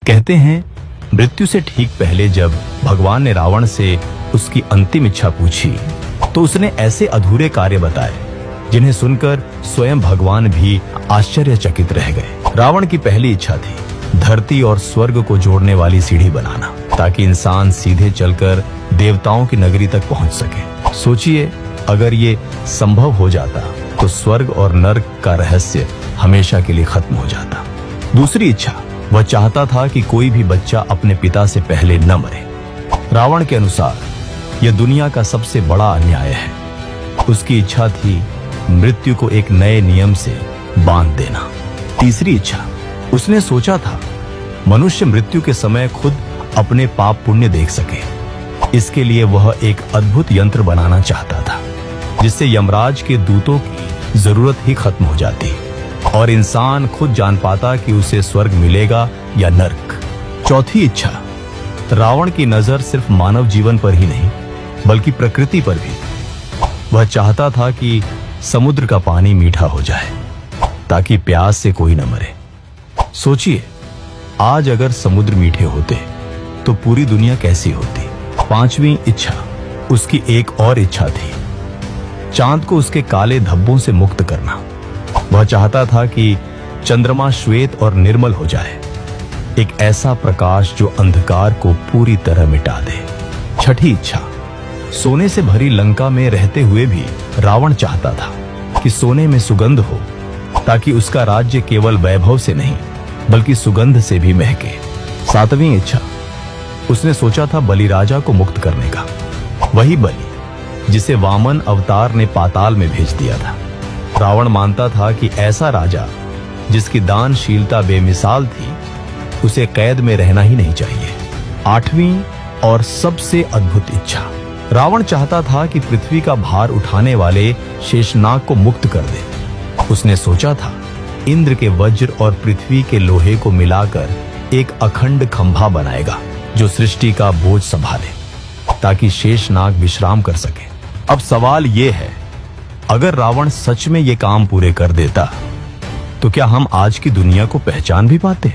कहते हैं मृत्यु से ठीक पहले जब भगवान ने रावण से उसकी अंतिम इच्छा पूछी तो उसने ऐसे अधूरे कार्य बताए जिन्हें सुनकर स्वयं भगवान भी आश्चर्यचकित रह गए। रावण की पहली इच्छा थी धरती और स्वर्ग को जोड़ने वाली सीढ़ी बनाना ताकि इंसान सीधे चलकर देवताओं की नगरी तक पहुंच सके। सोचिए, अगर ये संभव हो जाता तो स्वर्ग और नर्क का रहस्य हमेशा के लिए खत्म हो जाता। दूसरी इच्छा, वह चाहता था कि कोई भी बच्चा अपने पिता से पहले न मरे। रावण के अनुसार यह दुनिया का सबसे बड़ा अन्याय है। उसकी इच्छा थी मृत्यु को एक नए नियम से बांध देना। तीसरी इच्छा, उसने सोचा था मनुष्य मृत्यु के समय खुद अपने पाप पुण्य देख सके। इसके लिए वह एक अद्भुत यंत्र बनाना चाहता था जिससे यमराज के दूतों की जरूरत ही खत्म हो जाती और इंसान खुद जान पाता कि उसे स्वर्ग मिलेगा या नर्क। चौथी इच्छा, रावण की नजर सिर्फ मानव जीवन पर ही नहीं बल्कि प्रकृति पर भी। वह चाहता था कि समुद्र का पानी मीठा हो जाए ताकि प्यास से कोई न मरे। सोचिए, आज अगर समुद्र मीठे होते तो पूरी दुनिया कैसी होती। पांचवी इच्छा, उसकी एक और इच्छा थी चांद को उसके काले धब्बों से मुक्त करना। वह चाहता था कि चंद्रमा श्वेत और निर्मल हो जाए, एक ऐसा प्रकाश जो अंधकार को पूरी तरह मिटा दे। छठी इच्छा, सोने से भरी लंका में रहते हुए भी रावण चाहता था कि सोने में सुगंध हो ताकि उसका राज्य केवल वैभव से नहीं बल्कि सुगंध से भी महके। सातवीं इच्छा, उसने सोचा था बलि राजा को मुक्त करने का, वही बलि जिसे वामन अवतार ने पाताल में भेज दिया था। रावण मानता था कि ऐसा राजा जिसकी दानशीलता बेमिसाल थी उसे कैद में रहना ही नहीं चाहिए। आठवीं और सबसे अद्भुत इच्छा, रावण चाहता था कि पृथ्वी का भार उठाने वाले शेषनाग को मुक्त कर दे। उसने सोचा था इंद्र के वज्र और पृथ्वी के लोहे को मिलाकर एक अखंड खंभा बनाएगा जो सृष्टि का बोझ संभाले ताकि शेषनाग विश्राम कर सके। अब सवाल यह है, अगर रावण सच में ये काम पूरे कर देता तो क्या हम आज की दुनिया को पहचान भी पाते?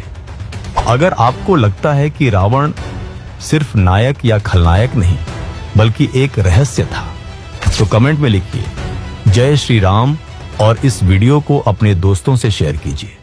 अगर आपको लगता है कि रावण सिर्फ नायक या खलनायक नहीं बल्कि एक रहस्य था तो कमेंट में लिखिए जय श्री राम और इस वीडियो को अपने दोस्तों से शेयर कीजिए।